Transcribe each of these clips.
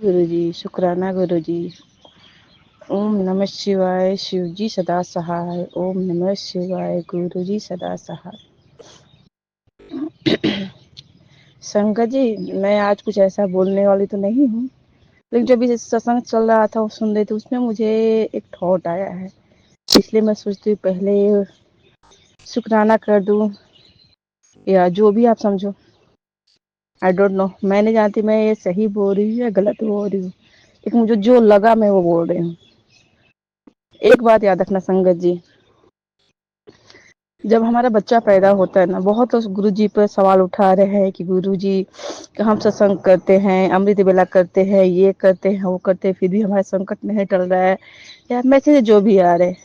गुरु जी, शुक्राना गुरु जी। ओम नमः शिवाय, शिव जी सदा सहाय। ओम नमः शिवाय, गुरु जी सदा सहाय। संगत जी, मैं आज कुछ ऐसा बोलने वाली तो नहीं हूँ, लेकिन जब ये सत्संग चल रहा था वो सुन रही थी, उसमें मुझे एक थॉट आया है। इसलिए मैं सोचती हूँ पहले शुक्राना कर दूं, या जो भी आप समझो। आई डोंट नो, मैं नहीं जानती मैं ये सही बोल रही हूँ या गलत बोल रही हूँ, लेकिन मुझे जो लगा मैं वो बोल रही हूँ। एक बात याद रखना संगत जी, जब हमारा बच्चा पैदा होता है ना, बहुत लोग गुरु जी पर सवाल उठा रहे हैं कि गुरु जी हम सत्संग करते हैं, अमृत वेला करते हैं, ये करते हैं, वो करते हैं, फिर भी हमारा संकट नहीं टल रहा है, या मैसेज जो भी आ रहे हैं।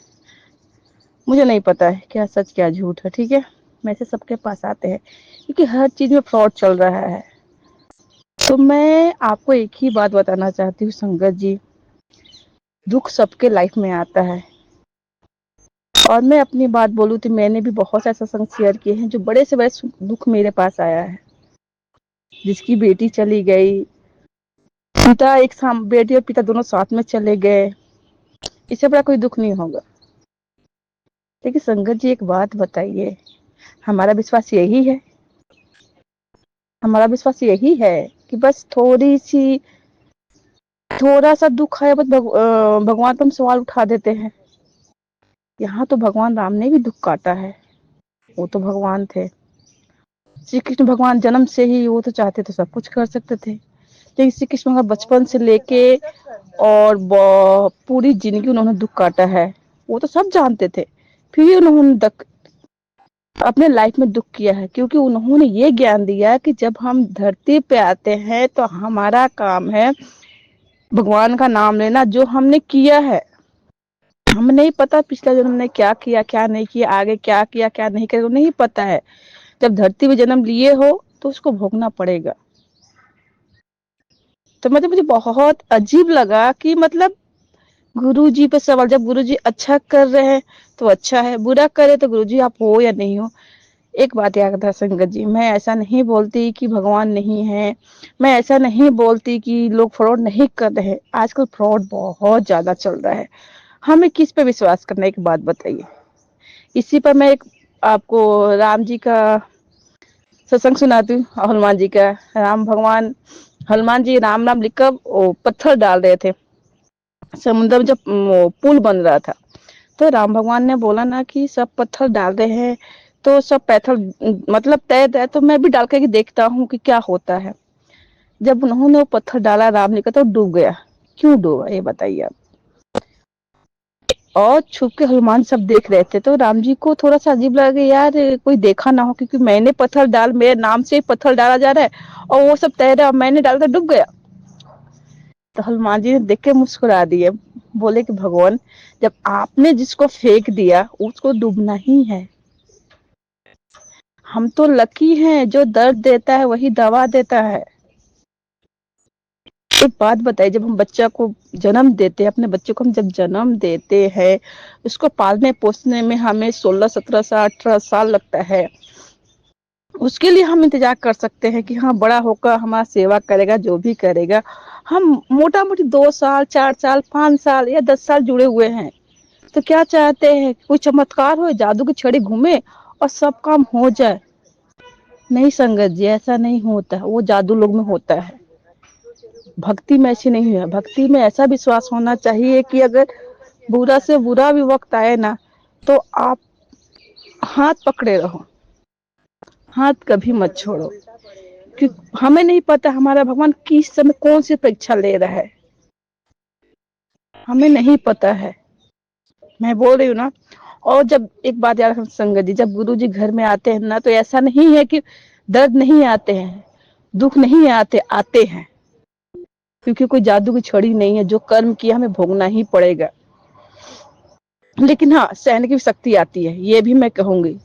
मुझे नहीं पता है क्या सच क्या झूठ है, ठीक है। मैसेज सबके पास आते हैं क्योंकि हर चीज में फ्रॉड चल रहा है। तो मैं आपको एक ही बात बताना चाहती हूँ संगत जी, दुख सबके लाइफ में आता है। और मैं अपनी बात बोलूँ तो मैंने भी बहुत से सत्संग शेयर किए हैं जो बड़े से बड़े दुख मेरे पास आया है। जिसकी बेटी चली गई, पिता एक साथ, बेटी और पिता दोनों साथ में चले गए, इससे बड़ा कोई दुख नहीं होगा। लेकिन संगत जी एक बात बताइए, हमारा विश्वास यही है, हमारा विश्वास यही है कि बस थोड़ा सा दुख है, बस भगवान पर हम सवाल उठा देते हैं। यहाँ तो भगवान राम ने भी दुख काटा है, वो तो भगवान थे। श्री कृष्ण भगवान जन्म से ही वो तो चाहते तो सब कुछ कर सकते थे, लेकिन श्री कृष्ण भगवान बचपन से लेके और पूरी जिंदगी उन्होंने दुख काटा है, वो तो सब जानते थे, फिर भी उन्होंने अपने लाइफ में दुख किया है, क्योंकि उन्होंने ये ज्ञान दिया कि जब हम धरती पे आते हैं तो हमारा काम है भगवान का नाम लेना, जो हमने किया है। हमें नहीं पता पिछला जन्म में क्या किया क्या नहीं किया, आगे क्या किया क्या नहीं किया, तो नहीं पता है। जब धरती पे जन्म लिए हो तो उसको भोगना पड़ेगा। तो मतलब मुझे बहुत अजीब लगा कि मतलब गुरुजी पे सवाल, जब गुरुजी अच्छा कर रहे हैं तो अच्छा है, बुरा करे तो गुरुजी आप हो या नहीं हो। एक बात याद रखना संगत जी, मैं ऐसा नहीं बोलती कि भगवान नहीं है, मैं ऐसा नहीं बोलती कि लोग फ्रॉड नहीं कर रहे हैं। आजकल फ्रॉड बहुत ज्यादा चल रहा है, हमें किस पे विश्वास करना है, एक बात बताइए। इसी पर मैं एक आपको राम जी का सत्संग सुनाती हूँ, हनुमान जी का। राम भगवान, हनुमान जी राम नाम लिखकर वो पत्थर डाल रहे थे समुद्र में, जब पुल बन रहा था। तो राम भगवान ने बोला ना कि सब पत्थर डाल रहे हैं तो सब पत्थर मतलब तैर रहा है, तो मैं भी डाल के देखता हूँ कि क्या होता है। जब उन्होंने वो पत्थर डाला राम जी का, तो डूब गया। क्यों डूबा ये बताइए आप। और छुप के हनुमान सब देख रहे थे, तो राम जी को थोड़ा सा अजीब लगा, यार कोई देखा ना हो, क्योंकि मैंने पत्थर डाल, मेरे नाम से पत्थर डाला जा रहा है और वो सब तैरा, मैंने डाला तो डूब गया। तो हनुमान जी ने देख के मुस्कुरा दिए, बोले कि भगवान, जब आपने जिसको फेंक दिया उसको डूबना ही है। हम तो लकी हैं, जो दर्द देता है वही दवा देता है। एक बात बताइए, जब हम बच्चा को जन्म देते हैं, अपने बच्चे को हम जब जन्म देते हैं, उसको पालने पोसने में हमें 16 17 साल 18 साल लगता है। उसके लिए हम इंतजार कर सकते हैं कि हाँ बड़ा होकर हमारा सेवा करेगा, जो भी करेगा। हम मोटा मोटी 2 साल 4 साल 5 साल या 10 साल जुड़े हुए हैं, तो क्या चाहते हैं, कोई चमत्कार हो, जादू की छड़ी घूमे और सब काम हो जाए। नहीं संगत जी, ऐसा नहीं होता, वो जादू लोग में होता है, भक्ति में ऐसी नहीं है। भक्ति में ऐसा विश्वास होना चाहिए कि अगर बुरा से बुरा भी वक्त आए ना, तो आप हाथ पकड़े रहो, हाथ कभी मत छोड़ो, क्योंकि हमें नहीं पता हमारा भगवान किस समय कौन सी परीक्षा ले रहा है, हमें नहीं पता है। मैं बोल रही हूँ ना। और जब एक बात याद रखना संगत जी, जब गुरु जी घर में आते हैं ना, तो ऐसा नहीं है कि दर्द नहीं आते हैं, दुख नहीं आते, आते हैं, क्योंकि कोई जादू की छड़ी नहीं है, जो कर्म किया हमें भोगना ही पड़ेगा। लेकिन हाँ, सहने की शक्ति आती है, ये भी मैं कहूंगी।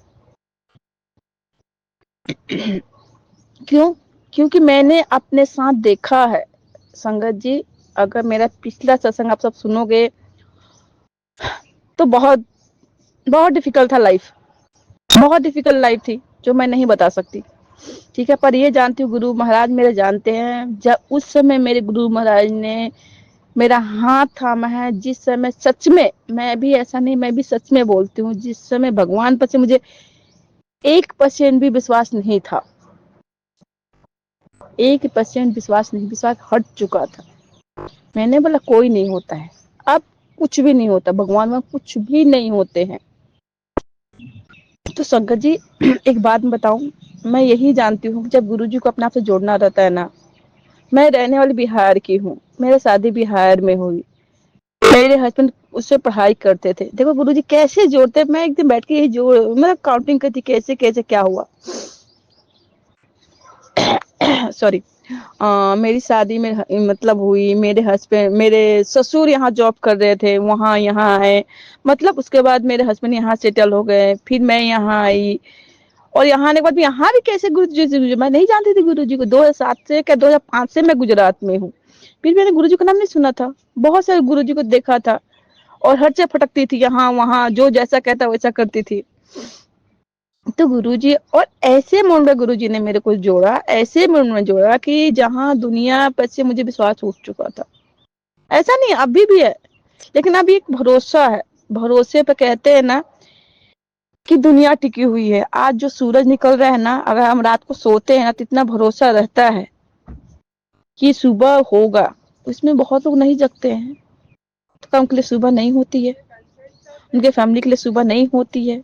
क्यों? क्योंकि मैंने अपने साथ देखा है संगत जी। अगर मेरा पिछला सत्संग आप सब सुनोगे तो बहुत बहुत डिफिकल्ट था लाइफ, बहुत डिफिकल्ट लाइफ थी, जो मैं नहीं बता सकती। ठीक है, पर ये जानती हूँ गुरु महाराज मेरे जानते हैं, जब उस समय मेरे गुरु महाराज ने मेरा हाथ थामा है, जिस समय सच में, मैं भी ऐसा नहीं, मैं भी सच में बोलती हूँ, जिस समय भगवान पर से मुझे 1% भी विश्वास नहीं था, 1% विश्वास नहीं, विश्वास हट चुका था। मैंने बोला कोई नहीं होता है, अब कुछ भी नहीं होता, भगवान में कुछ भी नहीं होते हैं। तो शंकर जी एक बात बताऊं, मैं यही जानती हूँ जब गुरु जी को अपने आप से जोड़ना रहता है ना, मैं रहने वाली बिहार की हूँ, मेरी शादी बिहार में हुई, मेरे हस्बैंड उससे पढ़ाई करते थे, देखो गुरु जी कैसे जोड़ते, मैं एक दिन बैठ के यही जोड़ मतलब काउंटिंग करती कैसे कैसे क्या हुआ। सॉरी, मेरी शादी में मतलब हुई, मेरे हस्बैंड मेरे ससुर यहाँ जॉब कर रहे थे, वहाँ यहाँ आए, मतलब उसके बाद मेरे हस्बैंड यहाँ सेटल हो गए, फिर मैं यहाँ आई, और यहाँ आने के बाद यहाँ भी कैसे गुरु जी, मैं नहीं जानती थी गुरु जी को, 2007 से क्या 2005 से मैं गुजरात में हूँ, फिर मैंने गुरु जी का नाम नहीं सुना था, बहुत सारे गुरु जी को देखा था, और हर जगह फटकती थी, यहाँ वहाँ जो जैसा कहता वैसा करती थी। तो गुरुजी, और ऐसे मूड में गुरुजी ने मेरे को जोड़ा, ऐसे मूड में जोड़ा कि जहां दुनिया पर से मुझे विश्वास उठ चुका था, ऐसा नहीं अभी भी है, लेकिन अभी एक भरोसा है, भरोसे पे कहते हैं ना कि दुनिया टिकी हुई है। आज जो सूरज निकल रहा है ना, अगर हम रात को सोते हैं ना तो इतना भरोसा रहता है कि सुबह होगा, इसमें बहुत लोग नहीं जगते हैं, तो उनके लिए सुबह नहीं होती है, उनके फैमिली के लिए सुबह नहीं होती है।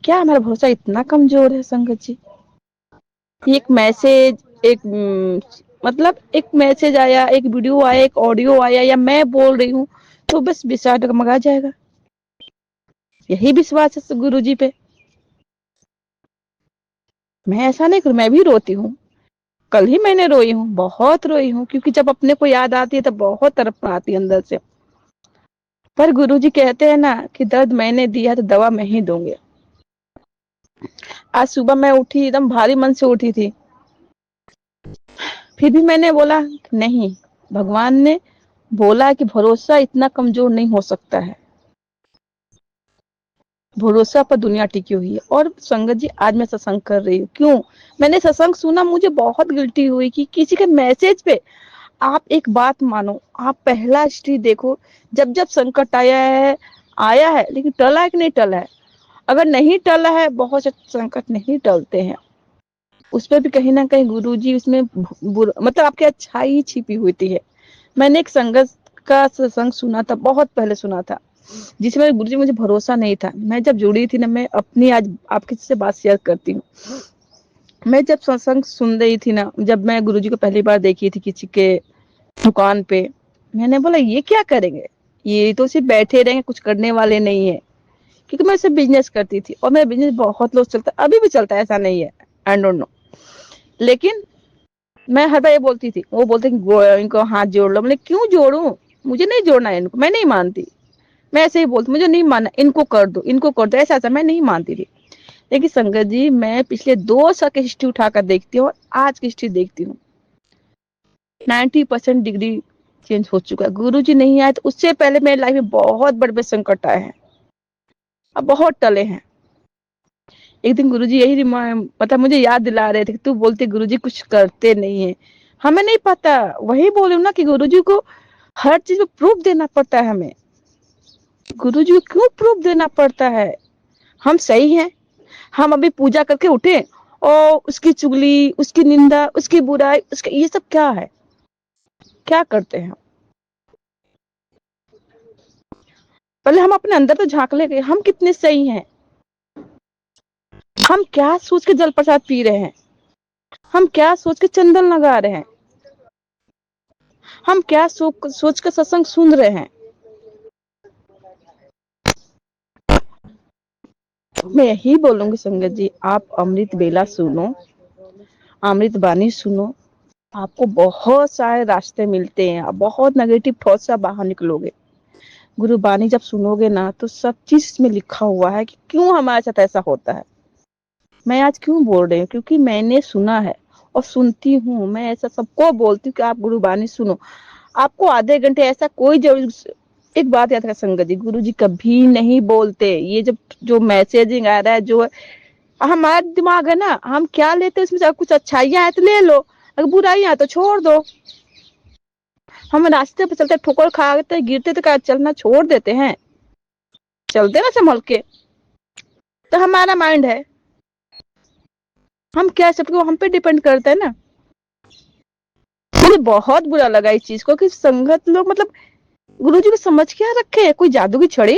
क्या हमारा भरोसा इतना कमजोर है संगत जी? एक मैसेज, एक मतलब एक मैसेज आया, एक वीडियो आया, एक ऑडियो आया, या मैं बोल रही हूँ तो बस विश्वास डगमगा जाएगा। यही विश्वास है गुरु जी पे। मैं ऐसा नहीं करूँ, मैं भी रोती हूँ, कल ही मैंने रोई हूँ, बहुत रोई हूँ, क्योंकि जब अपने को याद आती है तो बहुत तड़प आती है अंदर से। पर गुरु जी कहते हैं ना कि दर्द मैंने दिया तो दवा मैं ही दूंगी। आज सुबह मैं उठी, एकदम भारी मन से उठी थी, फिर भी मैंने बोला नहीं, भगवान ने बोला कि भरोसा इतना कमजोर नहीं हो सकता है, भरोसा पर दुनिया टिकी हुई है। और संगत जी आज मैं सत्संग कर रही हूँ, क्यों? मैंने सत्संग सुना, मुझे बहुत गिल्टी हुई कि किसी के मैसेज पे आप एक बात मानो, आप पहला हिस्ट्री देखो, जब जब संकट आया है, लेकिन टला है कि नहीं टला है? अगर नहीं टला है, बहुत से संकट नहीं टलते हैं, उस पर भी कहीं ना कहीं गुरु जी उसमें मतलब आपकी अच्छाई छिपी होती है। मैंने एक संगत का सत्संग सुना था, बहुत पहले सुना था, जिसमें गुरु जी मुझे भरोसा नहीं था। मैं जब जुड़ी थी ना, मैं अपनी आज आपके से बात शेयर करती हूँ। मैं जब सत्संग सुन रही थी ना, जब मैं गुरु जी को पहली बार देखी थी किसी के दुकान पे, मैंने बोला ये क्या करेंगे, ये तो सिर्फ बैठे रहेंगे, कुछ करने वाले नहीं है, क्योंकि मैं सिर्फ बिजनेस करती थी, और मेरा बिजनेस बहुत लोग चलता, अभी भी चलता है, ऐसा नहीं है, आई डोंट नो, लेकिन मैं हर बार ये बोलती थी, वो बोलते इनको हाथ जोड़ लो, मैंने क्यों जोड़ू, मुझे नहीं जोड़ना है इनको, मैं नहीं मानती, मैं ऐसे ही बोलती, मुझे नहीं मानना, इनको कर दो, इनको कर दो, ऐसा ऐसा मैं नहीं मानती थी। लेकिन संगत जी, मैं पिछले 2 साल की हिस्ट्री उठाकर देखती हूँ और आज की हिस्ट्री देखती हूँ, 90% डिग्री चेंज हो चुका है। गुरु जी नहीं आए तो उससे पहले मेरी लाइफ में बहुत बड़े बड़े संकट आए हैं, अब बहुत टले हैं। एक दिन गुरुजी यही मतलब मुझे याद दिला रहे थे कि तू बोलते गुरुजी कुछ करते नहीं है, हमें नहीं पता, वही बोलूं ना कि गुरुजी को हर चीज में प्रूफ देना पड़ता है हमें। गुरुजी को क्यों प्रूफ देना पड़ता है? हम सही हैं, हम अभी पूजा करके उठे और उसकी चुगली, उसकी निंदा, उसकी बुराई, उसके ये सब क्या है, क्या करते हैं? पहले हम अपने अंदर तो झांक ले, हम कितने सही हैं, हम क्या सोच के जल प्रसाद पी रहे हैं, हम क्या सोच के चंदन लगा रहे हैं, हम क्या सोच कर सत्संग सुन रहे हैं। मैं यही बोलूंगी संगत जी, आप अमृत बेला सुनो, अमृत बानी सुनो, आपको बहुत सारे रास्ते मिलते हैं, आप बहुत नेगेटिव थॉट से बाहर निकलोगे। गुरु बानी जब सुनोगे ना, तो सब चीज में लिखा हुआ है कि क्यों हमारे साथ ऐसा होता है। मैं आज क्यों बोल रही हूँ, क्योंकि मैंने सुना है और सुनती हूँ, मैं ऐसा सबको बोलती हूँ कि आप गुरु बानी सुनो। आपको आधे घंटे ऐसा कोई जरूर, एक बात याद रखा संगत जी, गुरु जी कभी नहीं बोलते, ये जब जो मैसेजिंग आ रहा है, जो हमारा दिमाग है ना, हम क्या लेते हैं उसमें से, कुछ अच्छाइयाँ है तो ले लो, अगर बुराइयाँ है तो छोड़ दो। हम रास्ते पे चलते ठोकर खाते गिरते तो क्या चलना छोड़ देते हैं, चलते ना संभल के। तो हमारा माइंड है, हम क्या सबको हम पे डिपेंड करते हैं ना। मुझे बहुत बुरा लगा इस चीज को कि संगत लोग मतलब गुरुजी को समझ क्या रखे है, कोई जादू की छड़ी।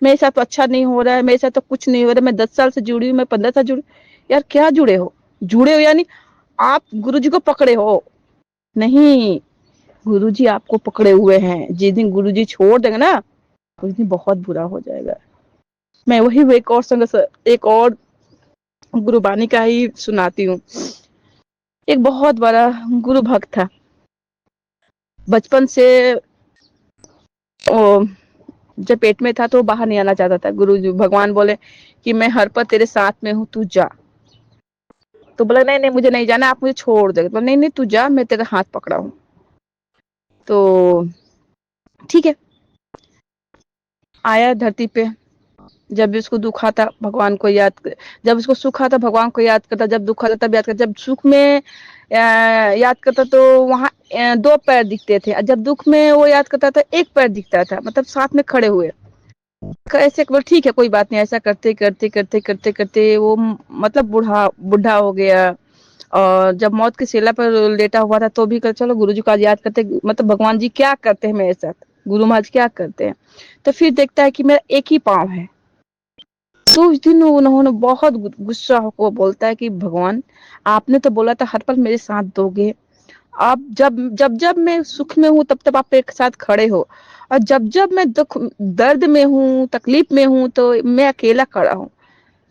मेरे साथ तो अच्छा नहीं हो रहा है, मेरे साथ तो कुछ नहीं हो रहा है, मैं 10 साल से जुड़ी हूँ, मैं 15 साल जुड़ी। यार क्या जुड़े हो, जुड़े हो यानी आप गुरुजी को पकड़े हो, नहीं, गुरुजी आपको पकड़े हुए हैं। जिस दिन गुरुजी छोड़ देंगे ना, उस दिन बहुत बुरा हो जाएगा। मैं वही एक और एक और गुरुबानी का ही सुनाती हूँ। एक बहुत बड़ा गुरु भक्त था, बचपन से ओ, जब पेट में था तो बाहर नहीं आना चाहता था। गुरु जी भगवान बोले कि मैं हर पल तेरे साथ में हूँ, तू जा। तो बोला नहीं नहीं मुझे नहीं जाना, आप मुझे छोड़ दे। तो नहीं नहीं तू जा, मैं तेरा हाथ पकड़ा हूँ। तो ठीक है, आया धरती पे। जब भी उसको दुख आता भगवान को याद कर, जब उसको सुख आता भगवान को याद करता, जब दुख आता तब याद करता। जब सुख में याद करता तो वहां 2 पैर दिखते थे, और जब दुख में वो याद करता था 1 पैर दिखता था, मतलब साथ में खड़े हुए। ऐसे ठीक है कोई बात नहीं, ऐसा करते करते करते करते करते वो मतलब बुढ़ा हो गया। और जब मौत के सेला पर लेटा हुआ था तो भी चलो गुरु जी को आज याद करते, मतलब भगवान जी क्या करते हैं मेरे साथ, गुरु महाराज क्या करते हैं। तो फिर देखता है कि मेरा एक ही पाँव है। तो उस दिन उन्होंने बहुत गुस्सा होकर बोलता है कि भगवान आपने तो बोला था हर पल मेरे साथ दोगे, आप जब मैं सुख में हूँ तब तब आप मेरे साथ खड़े हो, और जब जब मैं दुख दर्द में हूँ तकलीफ में हूँ तो मैं अकेला खड़ा हूँ।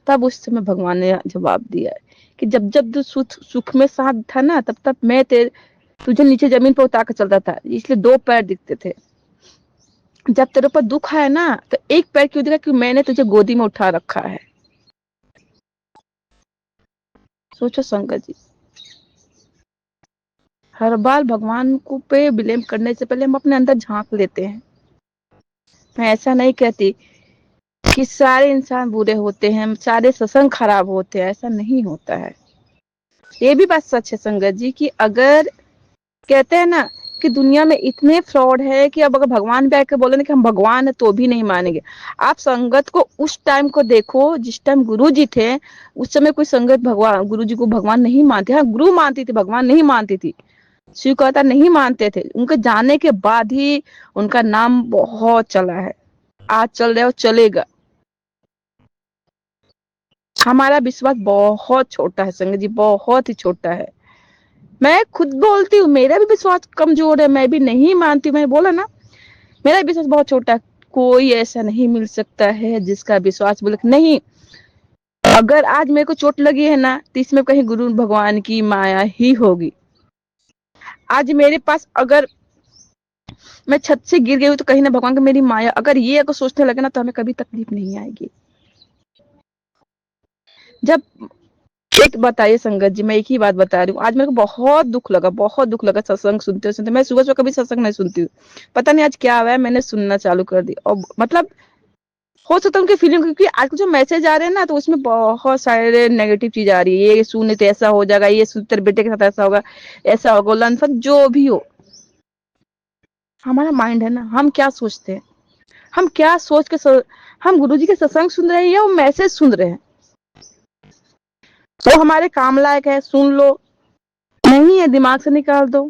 तब उस समय भगवान ने जवाब दिया कि जब जब तू सुख में साथ था ना, तब तब मैं तुझे नीचे जमीन पर उतार कर चलता था, इसलिए 2 पैर दिखते थे। जब तेरे ऊपर दुख है ना तो 1 पैर क्यों दिखा, क्योंकि मैंने तुझे गोदी में उठा रखा है। सोचो संगत जी, हर बार भगवान को पे ब्लेम करने से पहले हम अपने अंदर झांक लेते हैं। मैं ऐसा नहीं कहती कि सारे इंसान बुरे होते हैं, सारे सत्संग खराब होते हैं, ऐसा नहीं होता है। ये भी बात सच है संगत जी कि अगर कहते हैं ना कि दुनिया में इतने फ्रॉड है कि अब अगर भगवान भी आके बोले ना कि हम भगवान है तो भी नहीं मानेंगे। आप संगत को उस टाइम को देखो जिस टाइम गुरु जी थे, उस समय कोई संगत भगवान गुरु जी को भगवान नहीं मानते। हाँ गुरु मानती थी, भगवान नहीं मानती थी, स्वीकारता नहीं मानते थे। उनके जाने के बाद ही उनका नाम बहुत चला है, आज चल रहा है और चलेगा। हमारा विश्वास बहुत छोटा है संगत जी, बहुत ही छोटा है। मैं खुद बोलती हूँ मेरा भी विश्वास कमजोर है, मैं भी नहीं मानती, मैंने बोला ना मेरा विश्वास बहुत छोटा है। कोई ऐसा नहीं मिल सकता है जिसका विश्वास बोले नहीं। अगर आज मेरे को चोट लगी है ना तो इसमें कहीं गुरु भगवान की माया ही होगी। आज मेरे पास अगर मैं छत से गिर गई हूँ तो कहीं ना भगवान की मेरी माया, अगर ये अगर सोचने लगे ना तो हमें कभी तकलीफ नहीं आएगी। जब एक बताइए संगत जी, मैं एक ही बात बता रही हूँ, आज मेरे को बहुत दुख लगा सत्संग सुनते सुनते। मैं सुबह सुबह कभी सत्संग नहीं सुनती हूँ, पता नहीं आज क्या हुआ है, मैंने सुनना चालू कर दी। और मतलब हो सकता है उनकी फीलिंग, क्योंकि आज जो मैसेज आ रहे हैं ना तो उसमें बहुत सारे नेगेटिव चीज आ रही है। ये सुने तो ऐसा हो जाएगा, ये सुन तेरे बेटे के साथ ऐसा होगा, ऐसा होगा, लनफन जो भी हो। हमारा माइंड है ना, हम क्या सोचते हैं, हम क्या सोच के हम गुरुजी के सत्संग सुन रहे हैं या वो मैसेज सुन रहे हैं। तो हमारे काम लायक है सुन लो, नहीं है दिमाग से निकाल दो।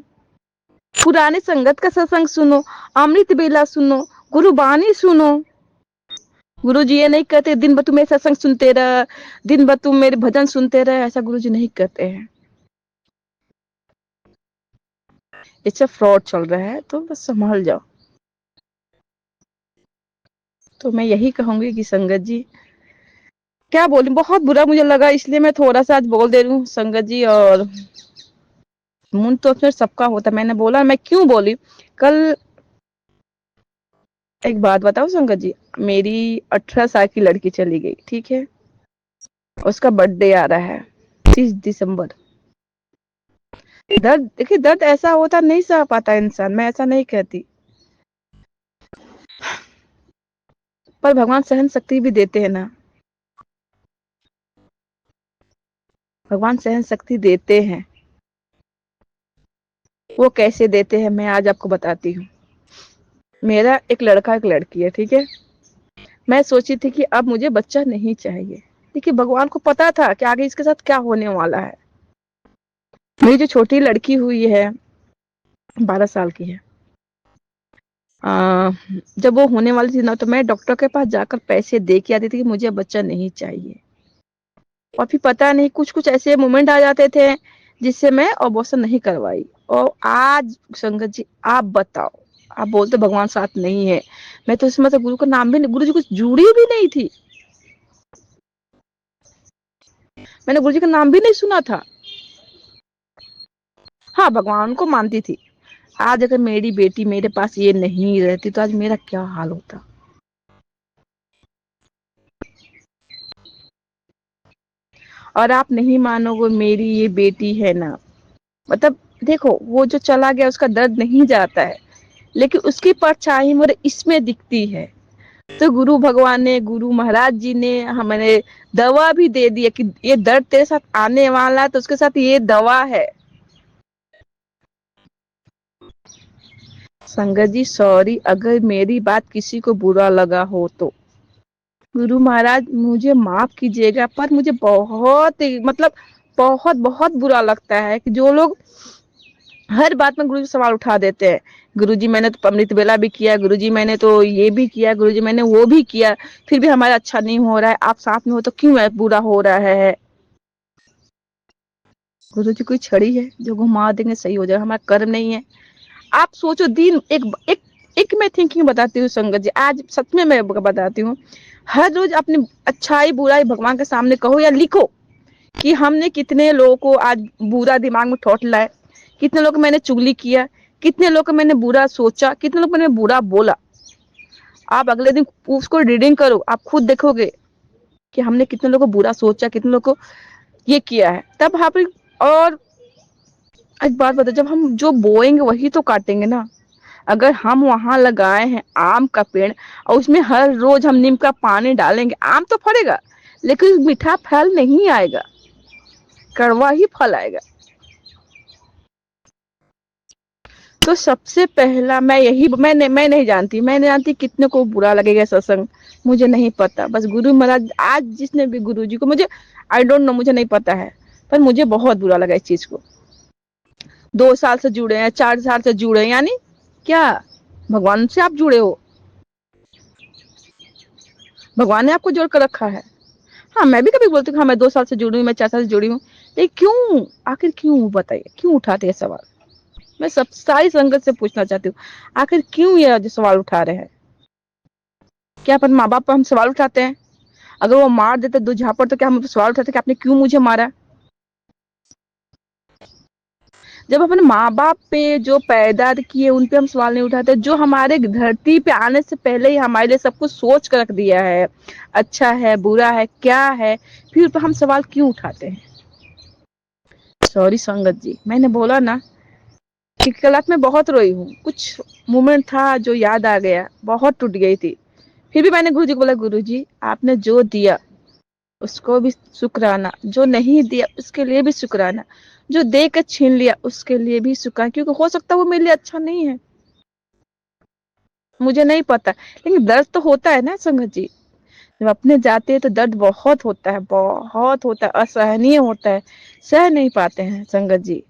पुराने संगत का सत्संग सुनो, अमृत बेला सुनो, गुरुबानी सुनो। गुरु जी ये नहीं कहते दिन भर तुम मेरे सत्संग सुनते रह, दिन भर तुम मेरे भजन सुनते रह, ऐसा गुरु जी नहीं कहते हैं। इससे फ्रॉड चल रहा है तो बस संभाल जाओ। तो मैं यही कहूंगी कि संगत जी क्या बोलूं, बहुत बुरा मुझे लगा, इसलिए मैं थोड़ा सा आज बोल दे रही हूँ संगत जी। और मुन तो फिर सबका होता, मैंने बोला मैं क्यों बोली। कल एक बात बताओ संगत जी, मेरी 18 साल की लड़की चली गई, ठीक है, उसका बर्थडे आ रहा है 30 दिसंबर। दर्द देखिए, दर्द ऐसा होता नहीं सह पाता इंसान, मैं ऐसा नहीं कहती, पर भगवान सहन शक्ति भी देते हैं ना। भगवान सहन शक्ति देते हैं। वो कैसे देते हैं मैं आज आपको बताती हूँ। मेरा एक लड़का एक लड़की है, ठीक है। मैं सोची थी कि अब मुझे बच्चा नहीं चाहिए, लेकिन भगवान को पता था कि आगे इसके साथ क्या होने वाला है। मेरी जो छोटी लड़की हुई है 12 साल की है। जब वो होने वाली थी ना, तो मैं डॉक्टर के पास जाकर पैसे दे के आती थी कि मुझे बच्चा नहीं चाहिए। और फिर पता नहीं कुछ कुछ ऐसे मोमेंट आ जाते थे जिससे मैं अबॉर्शन नहीं करवाई। और आज संगत जी आप बताओ, आप बोलते भगवान साथ नहीं है, मैं तो इसमें तो गुरु का नाम भी नहीं, गुरु जी कुछ जुड़ी भी नहीं थी, मैंने गुरु जी का नाम भी नहीं सुना था। हाँ, भगवान को मानती थी। आज अगर मेरी बेटी मेरे पास ये नहीं रहती तो आज मेरा क्या हाल होता। और आप नहीं मानोगे, मेरी ये बेटी है ना, मतलब देखो वो जो चला गया उसका दर्द नहीं जाता है, लेकिन उसकी परछाई मुझे इसमें दिखती है। तो गुरु भगवान ने, गुरु महाराज जी ने हमें दवा भी दे दी है कि ये दर्द तेरे साथ आने वाला है, तो उसके साथ ये दवा है। संगत जी सॉरी अगर मेरी बात किसी को बुरा लगा हो तो गुरु महाराज मुझे माफ कीजिएगा, पर मुझे बहुत मतलब बहुत बहुत बुरा लगता है कि जो लोग हर बात में गुरु जी सवाल उठा देते हैं। गुरु जी मैंने तो अमृत बेला भी किया, गुरु जी मैंने तो ये भी किया, गुरु जी मैंने वो भी किया, फिर भी हमारा अच्छा नहीं हो रहा है, आप साथ में हो तो क्यों बुरा हो रहा है। गुरु जी कोई छड़ी है जो घुमा देंगे सही हो जाएगा, हमारा कर्म नहीं है। आप सोचो दिन एक एक एक मैं थिंकिंग बताती हूँ संगत जी, आज सच में मैं बताती हूँ। हर रोज अपनी अच्छाई बुराई भगवान के सामने कहो या लिखो कि हमने कितने लोगों को आज बुरा दिमाग में थॉट लाए, कितने लोग मैंने चुगली किया, कितने लोग को मैंने बुरा सोचा, कितने लोग मैंने बुरा बोला। आप अगले दिन उसको रीडिंग करो, आप खुद देखोगे कि हमने कितने लोगों को बुरा सोचा, कितने लोगों को ये किया है। तब आप और एक बात बता, जब हम जो बोएंगे वही तो काटेंगे ना। अगर हम वहां लगाए हैं आम का पेड़ और उसमें हर रोज हम नीम का पानी डालेंगे, आम तो फलेगा लेकिन मीठा फल नहीं आएगा, कड़वा ही फल आएगा। तो सबसे पहला मैं यही मैं नहीं जानती, मैं नहीं जानती कितने को बुरा लगेगा सत्संग, मुझे नहीं पता। बस गुरु महाराज आज जिसने भी गुरु जी को, मुझे आई डोंट नो, मुझे नहीं पता है, पर मुझे बहुत बुरा लगा इस चीज को। 2 साल से जुड़े हैं, 4 साल से जुड़े हैं, यानी क्या भगवान से आप जुड़े हो, भगवान ने आपको जोड़ कर रखा है। हाँ मैं भी कभी बोलती हूँ हाँ मैं 2 साल से जुड़ी हूँ, मैं 4 साल से जुड़ी हूँ, लेकिन क्यों, आखिर क्यों बताइए, क्यों उठाते हैं सवाल। मैं सब सारी संगत से पूछना चाहती हूँ, आखिर क्यों ये जो सवाल उठा रहे हैं। क्या अपन माँ बाप पर हम सवाल उठाते हैं, अगर वो मार देते दो झापड़ तो क्या हम सवाल उठाते कि आपने क्यों मुझे मारा। जब अपने माँ बाप पे जो पैदा किए उन पे हम सवाल नहीं उठाते, जो हमारे धरती पे आने से पहले ही हमारे लिए सब कुछ सोच कर रख दिया है, अच्छा है बुरा है क्या है, फिर तो हम सवाल क्यों उठाते हैं। सॉरी संगत जी, मैंने बोला ना कि कल रात में बहुत रोई हूँ, कुछ मोमेंट था जो याद आ गया, बहुत टूट गई थी। फिर भी मैंने गुरु जी को बोला, गुरु जी आपने जो दिया उसको भी शुक्राना, जो नहीं दिया उसके लिए भी शुक्राना, जो दे कर छीन लिया उसके लिए भी शुक्राना, क्योंकि हो सकता है वो मेरे लिए अच्छा नहीं है, मुझे नहीं पता। लेकिन दर्द तो होता है ना संगत जी, जब अपने जाते हैं तो दर्द बहुत होता है, बहुत होता है, असहनीय होता है, सह नहीं पाते हैं संगत जी।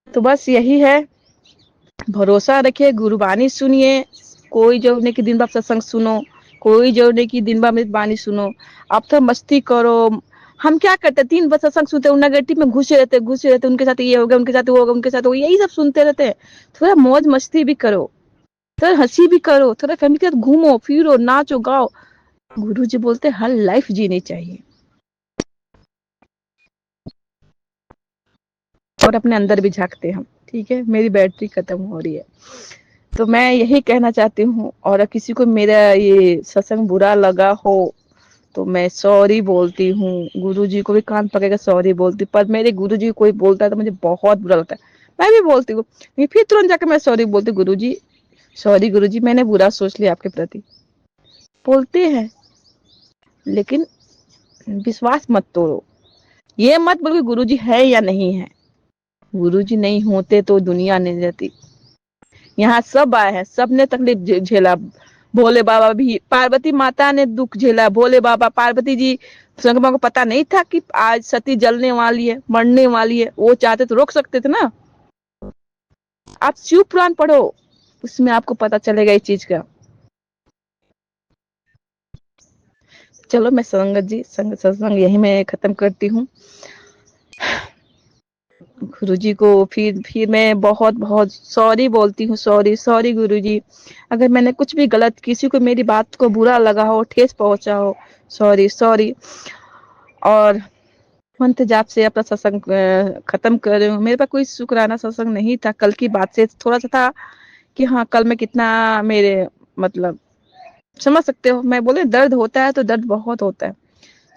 तो बस यही है, भरोसा रखिए, गुरुबानी सुनिए, कोई जरूर नहीं कि दिन भर सत्संग सुनो, कोई जरूर नहीं कि दिन भर अमृत बानी सुनो। अब तो मस्ती करो। हम क्या करते, 3 बार सत्संग सुनते हैं, नेगेटिव में घुसे रहते, उनके साथ ये होगा, उनके साथ वो होगा, उनके साथ वो, यही सब सुनते रहते हैं। थोड़ा मौज मस्ती भी करो, थोड़ा हंसी भी करो, थोड़ा फैमिली के साथ घूमो फिरो, नाचो गाओ। गुरु जी बोलते हर लाइफ जीनी चाहिए, और अपने अंदर भी झांकते हम। ठीक है, मेरी बैटरी खत्म हो रही है, तो मैं यही कहना चाहती हूँ। और किसी को मेरा ये सत्संग बुरा लगा हो तो मैं सॉरी बोलती हूँ, गुरु जी को भी कान पकड़ सॉरी बोलती हूँ। पर मेरे गुरु जी कोई बोलता है तो मुझे बहुत बुरा लगता है, मैं भी बोलती हूँ, फिर तुरंत जाकर मैं सॉरी बोलती हूँ, गुरु जी सॉरी, गुरु जी मैंने बुरा सोच लिया आपके प्रति, बोलते हैं। लेकिन विश्वास मत तोड़ो। ये मत बोलो कि गुरुजी है या नहीं है। गुरुजी नहीं होते तो दुनिया नहीं रहती। यहाँ सब आए हैं, सब ने तकलीफ झेला। भोले बाबा भी, पार्वती माता ने दुख झेला, भोले बाबा, पार्वती जी। संगमा को पता नहीं था कि आज सती जलने वाली है, मरने वाली है। वो चाहते तो रोक सकते थे ना। आप शिव पुराण पढ़ो, उसमें आपको पता चलेगा इस चीज का। चलो मैं संगत जी सत्संग यही मैं खत्म करती हूँ। गुरु जी को फिर मैं बहुत बहुत सॉरी बोलती हूँ। सॉरी सॉरी गुरु जी, अगर मैंने कुछ भी गलत, किसी को मेरी बात को बुरा लगा हो, ठेस पहुंचा हो, सॉरी सॉरी। और मंत्र जाप से अपना सत्संग खत्म कर रही हूँ। मेरे पास कोई शुक्राना सत्संग नहीं था। कल की बात से थोड़ा सा था कि हाँ, कल में कितना मेरे मतलब समझ सकते हो। मैं बोले दर्द होता है तो दर्द बहुत होता है।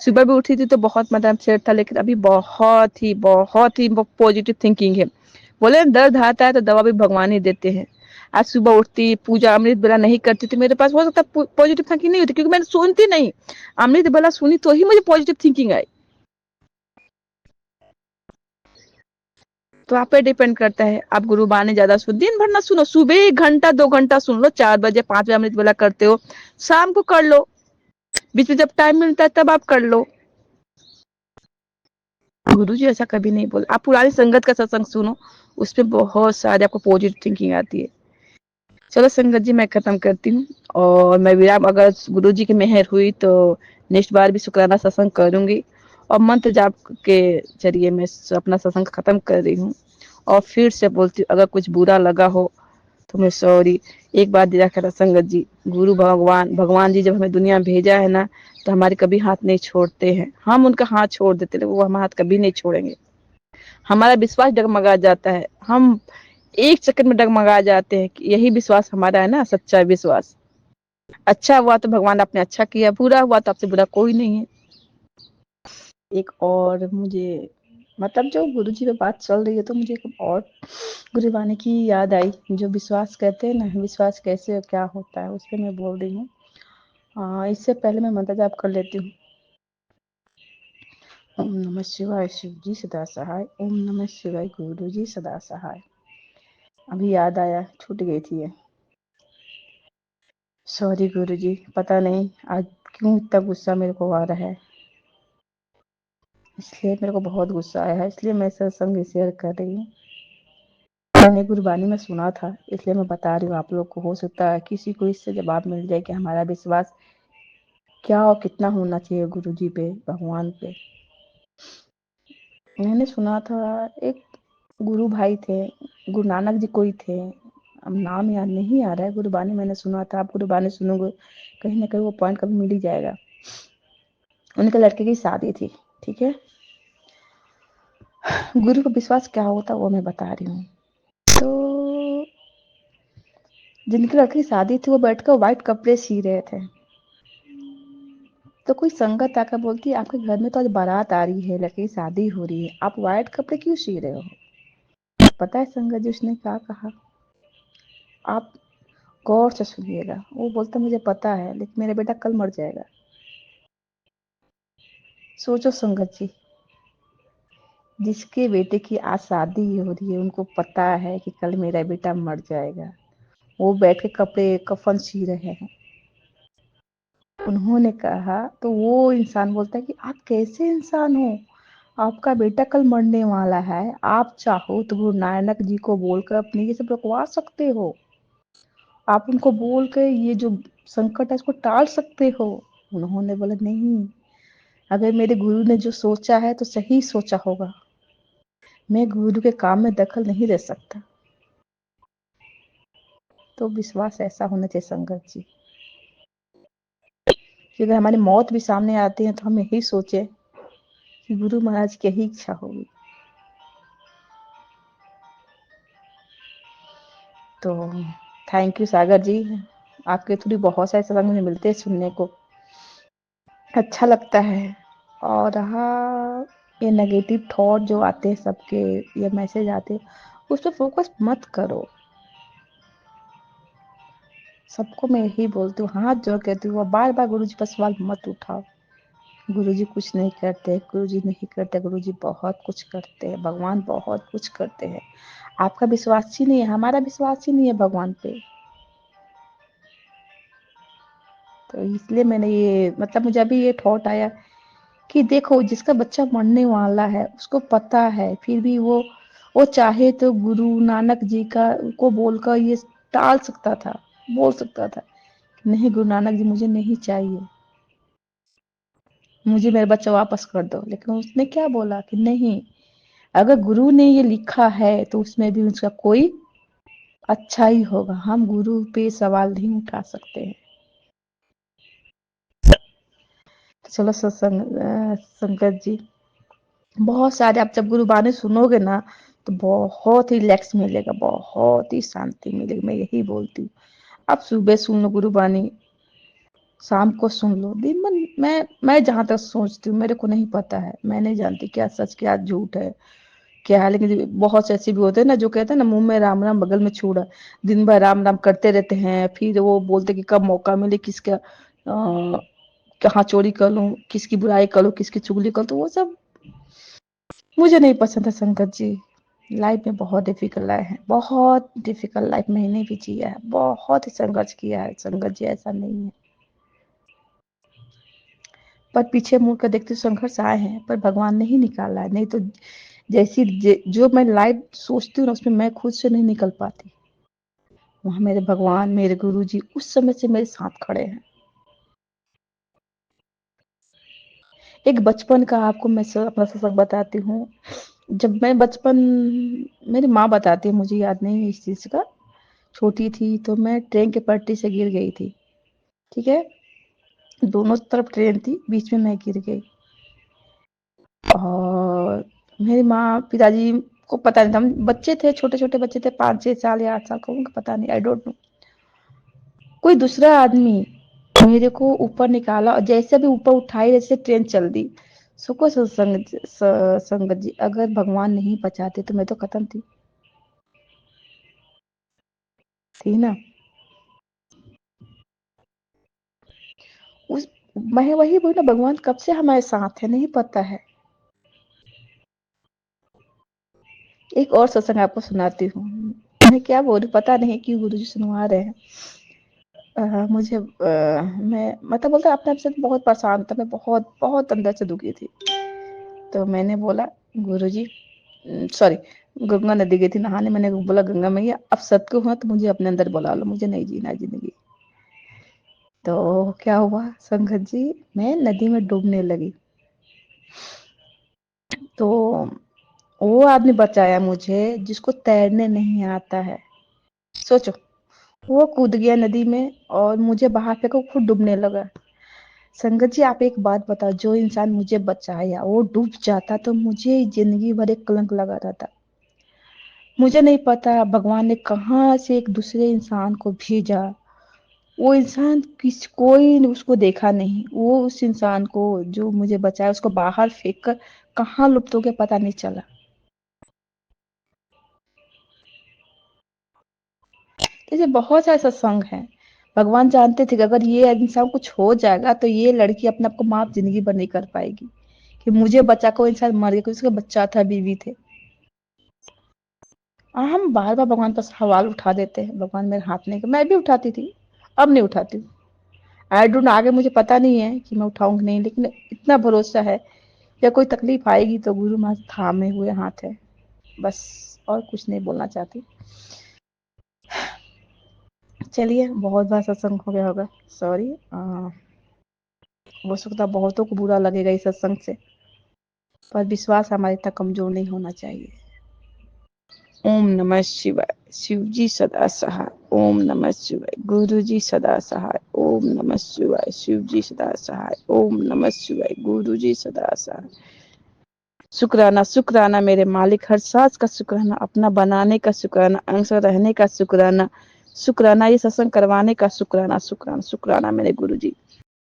सुबह भी उठी थी तो बहुत मतलब सेट था, लेकिन अभी बहुत ही पॉजिटिव थिंकिंग है। बोले दर्द आता है तो दवा भी भगवान ही देते हैं। आज सुबह उठती, पूजा अमृत बेला नहीं करती तो मेरे पास हो सकता पॉजिटिव थिंकिंग नहीं होती, क्योंकि मैंने सुनती नहीं। अमृत बेला सुनी तो ही मुझे पॉजिटिव थिंकिंग आई। तो आप पे डिपेंड करता है। आप गुरुबानी ज्यादा सुन, दिन भर ना सुनो, सुबह 1 घंटा 2 घंटा सुन लो, 4 बजे 5 बजे अमृत बेला करते हो, शाम को कर लो, बीच में जब टाइम मिलता है तब आप कर लो। गुरु जी ऐसा कभी नहीं बोला। आप पुरानी संगत का सत्संग सुनो, उसमें बहुत सारे आपको पॉजिटिव थिंकिंग आती है। चलो संगत जी मैं खत्म करती हूँ। और मैं विराम, अगर गुरु जी की मेहर हुई तो नेक्स्ट बार भी शुक्राना सत्संग करूंगी। और मंत्र जाप के जरिए मैं अपना सत्संग खत्म कर रही हूँ। और फिर से बोलती हूँ, अगर कुछ बुरा लगा हो तो मैं सॉरी। एक बात दिया करा संगत जी, गुरु भगवान भगवान जी जब हमें दुनिया में भेजा है ना, तो हमारे कभी हाथ नहीं छोड़ते हैं। हम उनका हाथ छोड़ देते हैं, वो हमारा हाथ कभी नहीं छोड़ेंगे। हमारा विश्वास डगमगा जाता है, हम एक सेकंड में डगमगा जाते हैं। कि यही विश्वास हमारा है ना, सच्चा विश्वास। अच्छा हुआ तो भगवान आपने अच्छा किया, बुरा हुआ तो आपसे बुरा कोई नहीं है। एक और मुझे मतलब जो गुरु जी पे बात चल रही है तो मुझे एक और गुरुवाणी की याद आई। जो विश्वास कहते हैं ना, विश्वास कैसे और क्या होता है, उस पर मैं बोल रही हूँ। इससे पहले मैं मंत्र जाप कर लेती हूँ। ओम नमः शिवाय शिव जी सदा सहाय, ओम नमः शिवाय गुरु जी सदा सहाय। अभी याद आया, छूट गई थी ये। सॉरी गुरु जी, पता नहीं आज क्यों इतना गुस्सा मेरे को आ रहा है। इसलिए मेरे को बहुत गुस्सा आया है, इसलिए मैं सत्संग शेयर कर रही हूँ। मैंने गुरबानी में सुना था, इसलिए मैं बता रही हूँ आप लोग को। हो सकता है किसी को इससे जवाब मिल जाए कि हमारा विश्वास क्या और कितना होना चाहिए गुरु जी पे, भगवान पे। मैंने सुना था, एक गुरु भाई थे, गुरु नानक जी कोई थे, अब नाम याद नहीं आ रहा है। गुरबानी मैंने सुना था, आप गुरबानी सुनोगे कहीं ना कहीं वो पॉइंट कभी मिल ही जाएगा। उनके लड़के की शादी थी, ठीक है। गुरु का विश्वास क्या होता वो मैं बता रही हूँ। तो जिनकी लड़की की शादी थी वो बैठकर व्हाइट कपड़े सी रहे थे। तो कोई संगत आकर बोलती है, आपके घर में तो आज बारात आ रही है, लड़की की शादी हो रही है, आप व्हाइट कपड़े क्यों सी रहे हो। पता है संगत जी उसने क्या कहा, आप गौर से सुनिएगा। वो बोलता मुझे पता है, लेकिन मेरा बेटा कल मर जाएगा। सोचो संगत जी, जिसके बेटे की आज शादी हो रही है, उनको पता है कि कल मेरा बेटा मर जाएगा, वो बैठ के कपड़े कफन सी रहे हैं। उन्होंने कहा, तो वो इंसान बोलता है कि आप कैसे इंसान हो, आपका बेटा कल मरने वाला है, आप चाहो तो गुरु नानक जी को बोलकर अपनी ये सब रुकवा सकते हो, आप उनको बोल के ये जो संकट है इसको टाल सकते हो। उन्होंने बोला नहीं, अगर मेरे गुरु ने जो सोचा है तो सही सोचा होगा, मैं गुरु के काम में दखल नहीं दे सकता। तो विश्वास ऐसा होना चाहिए संगत जी, कि अगर हमारी मौत भी सामने आती है तो हम यही सोचे कि गुरु महाराज की यही इच्छा होगी। तो थैंक यू सागर जी, आपके थ्रू बहुत सारे सत्संग मुझे मिलते हैं सुनने को, अच्छा लगता है। और रहा ये नेगेटिव थॉट जो आते हैं सबके, ये मैसेज आते हैं, उस पर फोकस मत करो। सबको मैं यही बोलती हूँ, हाथ जोड़ कहती हूँ, बार बार गुरु जी पर सवाल मत उठाओ। गुरु जी कुछ नहीं करते, गुरु जी नहीं करते, गुरु जी बहुत कुछ करते हैं, भगवान बहुत कुछ करते हैं। आपका विश्वास ही नहीं है, हमारा विश्वास ही नहीं है भगवान पे। तो इसलिए मैंने ये मतलब मुझे अभी ये थॉट आया कि देखो जिसका बच्चा मरने वाला है उसको पता है, फिर भी वो चाहे तो गुरु नानक जी का को बोलकर ये टाल सकता था, बोल सकता था नहीं गुरु नानक जी मुझे नहीं चाहिए, मुझे मेरा बच्चा वापस कर दो। लेकिन उसने क्या बोला कि नहीं, अगर गुरु ने ये लिखा है तो उसमें भी उसका कोई अच्छा ही होगा, हम गुरु पे सवाल नहीं उठा सकते हैं। तो चलो सत्संग संगत जी, बहुत सारे आप जब गुरुबानी सुनोगे ना तो बहुत ही रिलैक्स मिलेगा, बहुत ही शांति मिलेगी, मैं यही बोलती हूँ। आप सुबह सुन लो गुरुबानी, शाम को सुन लो, दिन भर मैं जहां तक सोचती हूँ, मेरे को नहीं पता है, मैं नहीं जानती क्या सच क्या झूठ है क्या है, लेकिन बहुत से ऐसे भी होते हैं ना जो कहते हैं ना मुंह में राम राम बगल में छुड़ा, दिन भर राम राम करते रहते हैं, फिर वो बोलते कि कब मौका मिले किसका कहाँ चोरी कर लूं, किसकी बुराई कर लूं, किसकी चुगली कर लूं, तो वो सब मुझे नहीं पसंद है संगत जी। लाइफ में बहुत डिफिकल्ट लाइफ है, बहुत डिफिकल्ट लाइफ मैंने भी जिया है, बहुत ही संघर्ष किया है संगत जी, ऐसा नहीं है। पर पीछे मुड़ कर देखते संघर्ष आए हैं, पर भगवान ने ही निकाला है, नहीं तो जो मैं लाइफ सोचती हूँ ना उसमें मैं खुद से नहीं निकल पाती। वहां मेरे भगवान मेरे गुरु जी उस समय से मेरे साथ खड़े हैं। एक बचपन का आपको मैं अपना सफर बताती हूँ। जब मैं बचपन, मेरी माँ बताती है, मुझे याद नहीं है इस चीज का, छोटी थी तो मैं ट्रेन के पटरी से गिर गई थी, ठीक है, दोनों तरफ ट्रेन थी, बीच में मैं गिर गई। और मेरी माँ पिताजी को पता नहीं था, हम बच्चे थे, छोटे छोटे बच्चे थे, 5-6 साल या 8 साल का, उनको पता नहीं, आई डोंट नो। कोई दूसरा आदमी मेरे को ऊपर निकाला और जैसे भी ऊपर उठाई जैसे ट्रेन चल दी। सुको संगत जी, अगर भगवान नहीं बचाते तो मैं तो खत्म थी ना। उस मैं वही बोला, भगवान कब से हमारे साथ है नहीं पता है। एक और सत्संग आपको सुनाती हूँ, मैं क्या बोलूं पता नहीं क्यों गुरु जी सुनवा रहे हैं। मैं मतलब बोलते अपने आप से बहुत परेशान था, मैं बहुत बहुत अंदर से दुखी थी। तो मैंने बोला गुरु जी, सॉरी, गंगा नदी गई थी नहाने, मैंने बोला गंगा मैया अब सत्य हुआ तो मुझे अपने अंदर बुला लो, मुझे नहीं जीना जिंदगी। तो क्या हुआ संगत जी, मैं नदी में डूबने लगी, तो वो आदमी बचाया मुझे जिसको तैरने नहीं आता है। सोचो, वो कूद गया नदी में और मुझे बाहर फेंको, खुद डूबने लगा। संगत जी आप एक बात बताओ, जो इंसान मुझे बचाया वो डूब जाता तो मुझे जिंदगी भर एक कलंक लगा रहता। मुझे नहीं पता भगवान ने कहाँ से एक दूसरे इंसान को भेजा, वो इंसान कोई ने उसको देखा नहीं, वो उस इंसान को जो मुझे बचाया उसको बाहर फेंक कर कहाँ लुप्त हो गया पता नहीं चला। जैसे बहुत सारे सत्संग हैं, भगवान जानते थे कि अगर ये इंसान कुछ हो जाएगा तो ये लड़की अपने आप को माफ जिंदगी भर नहीं कर पाएगी, कि मुझे बचा को इंसान मर गया क्योंकि उसका बच्चा था, बीवी थे। हम बार बार भगवान पर सवाल उठा देते हैं, भगवान मेरे हाथ नहीं, मैं भी उठाती थी, अब नहीं उठाती हूँ। आई डोंट, आगे मुझे पता नहीं है कि मैं उठाऊंगी नहीं, लेकिन इतना भरोसा है या कोई तकलीफ आएगी तो गुरु माँ थामे हुए हाथ है, बस, और कुछ नहीं बोलना चाहती। चलिए बहुत बार सत्संग हो गया होगा, सॉरी। हो सकता बहुतों को बुरा लगेगा इस सत्संग से, पर विश्वास हमारे इतना कमजोर नहीं होना चाहिए। ओम नमः शिवाय, शिव जी सदा सहाय। ओम नमः शिवाय, गुरु जी सदा सहाय। ओम नमः शिवाय, शिव जी सदा सहाय। ओम नमः शिवाय, गुरु जी सदा सहाय। शुक्राना शुक्राना मेरे मालिक, हर सांस का शुक्राना, अपना बनाने का शुक्राना, अंश रहने का शुक्राना, शुक्राना ये सत्संग करवाने का शुक्राना, शुक्राना शुक्राना मेरे गुरु जी।